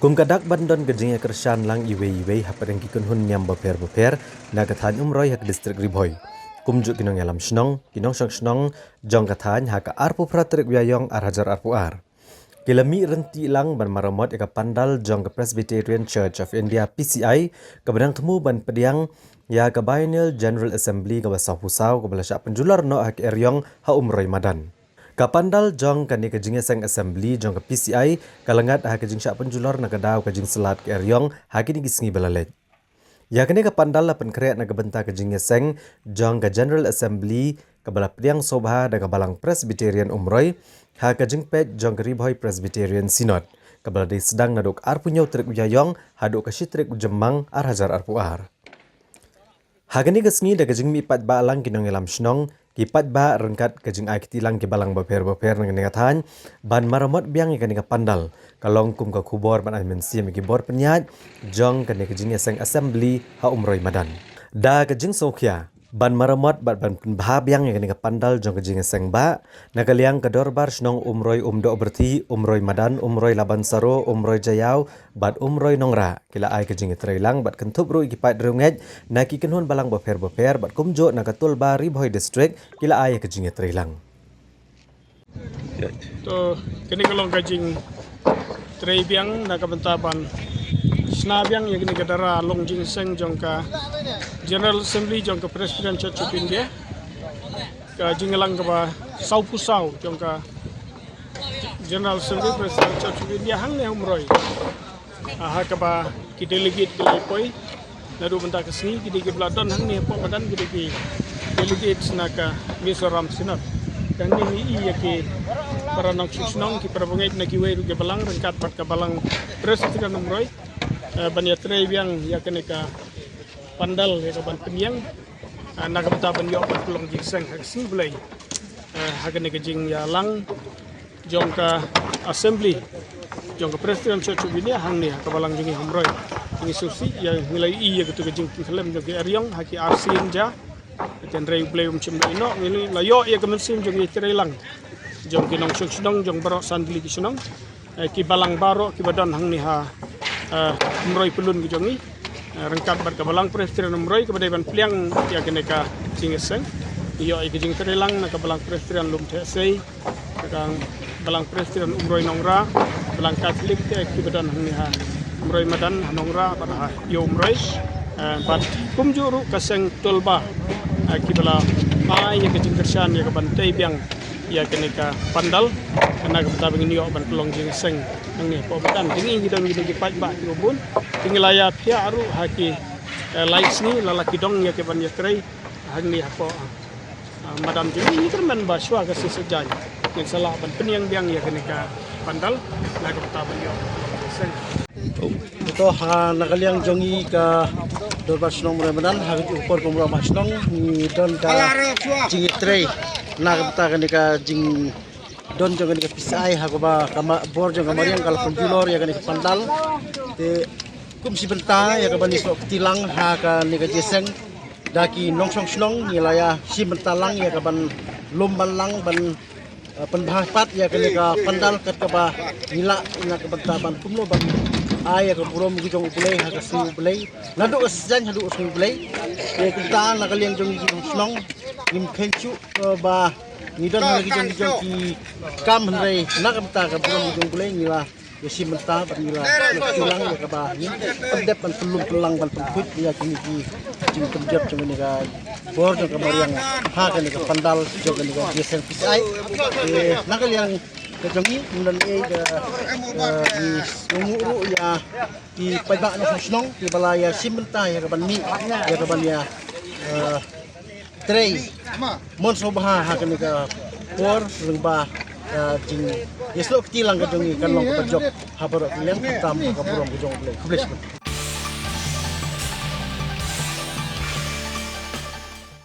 Kum kadak bandon gajing kershan lang iwe hapadang kikun hun nyam beper na kathan umroy hak distrik Riboy. Kum juk kinong yalam shnong snong jong kathan hak arpu pratrik wyayong hajar arpu ar. Kilami renti lang ban maramot eka pandal jong ke Presbyterian Church of India PCI kabadang temu ban pediang ya ke Biennial General Assembly ke basah pusau ke belasyak penjular no hak eryong ha umroy madan. Kapandal jong kani kejing sang assembly jong ke PCI kalangat ha kejing syak penjulor na kedau kejing selat ke eryong ha kini gisngi belalet. Ya kini kapandal la penkreat na kebenta kejing sang jong ke General Assembly kebala pediang sobha da kebalang Presbyterian umroy ha kejing pet jong ke Riboy Presbyterian Synod kebala di sedang naduk ar punyau trik uyayong haduk ke syitrik ujemang ar hajar arpu ar. Ha kini gisngi da kejing mi pat ba lang kinong elam shnong kipat ba rengkat kejing ai kitilang ke balang beper nang ngatan ban maramot biang ikan ka pandal kalong kum ka kubor ban ai mensim ki bor penyat jong kan kejing sang assembly ha umroy madan da kejing sokhya ban maramot ban bah biang ikan ka pandal jong kejing sang ba nakaliang ka dorbar snong umroy umdo berti umroy madan umroy laban saro umroy jayau bat umroy nongra kila ai kejing trailang bat kentup ru ikipat runget naki kenhun balang beper bat kumjo nakatul ba Riboy district kila ai kejing trailang to kini kalau kajing tray biang nak bentaban sna biang yang kini kadara long jing seng jongka General Assembly jongka Presbyterian Church of India ka jingalang ka ba sau pusau jongka General Assembly Presbyterian Church of India hang ne umroy ha ka ba ki delegate ki lepoi nadu benta kesini ki beladon hang ne po badan ki delegate snaka Mizoram Synod dan ini iya ki para nang susnong ki para bangay na kiwe ru ke balang rengkat pat ka balang Presbyterian umroy banya tray biang ya kene ka pandal ya ka ban penyang nak beta ban yo pat pelong jing seng haksi bulai ha kene ka jing ya lang jong ka assembly jong ka Presbyterian Church of India hang ni ka balang jing umroy ini susi ya nilai iya gitu ka jing ki film jong ki aryong ha ki arsin ja ten rei blay chimlai no ngili layo ya ka mensim jong ki lang jong ki nong susnong jong barok sandli ki sunong ki balang barok ki badan hang ni ha umroy pelun ki jongi rengkat bar ka balang Presbyterian umroy ke badai ban pliang ya kene ka jingeseng iyo ai jing terelang na ka balang Presbyterian lum thesei ka balang Presbyterian umroy nongra balang Katolik te ki badan hang ni ha umroy madan nongra bar ha yo umroy ban kumjuru ka seng tolba ki bala ai ya jing kershan ya ka ban tei biang ya kene ka pandal kana ka tabing niyo ban pelong jingeseng nang ni po badan dingi gidang gidang pat ba ki ubun tinglaya pia aru haki likes ni lalaki dong ya ke ban ya krai hang ni apa madam ini termen baswa ka sesejaj yang salah ban peniang biang ya kene ka pandal na ka taban yo ito ha nakaliang jongi ka dorbar snong ramadan hagi upor kumra masnong ni don ka jingi tray na ka kene ka jing don jong ka pisai ha ba kama bor jong kamariang kala penjulor ya kene pandal te kum si benta ya ka banis tilang ha ka ni ka jeseng daki nongsong snong nilaya si bentalang ya ka ban lomban lang ban penbahapat ya ka ni ka pandal kat ka ba nila ina ka benta ban kumlo ban ay ka puro mugi jong upulay ha ka si upulay nadu asjan hadu usmi upulay ya kita nakaliang jong snong nim kenchu ba ni don lagi jong ki kam hre nak benta ka puro mugi jong upulay nila si mentah panila tulang ya ka ni pendep pan pelung tulang pan pemput ya kini ki jing kemjep jong ni ka bor jong kamariang ha ka ni ka pandal jong ni ka yesen pisai nakaliang ka jongi mulan e ka di umuru ya di paiba na snong di balaya si mentah ya ka ban mi ya ka ban ya tray mon sobha ha ka ni ka bor lengba jing yeslo ketilang ka jongi kan long ka jok habar lem tam ka burong ka jong blek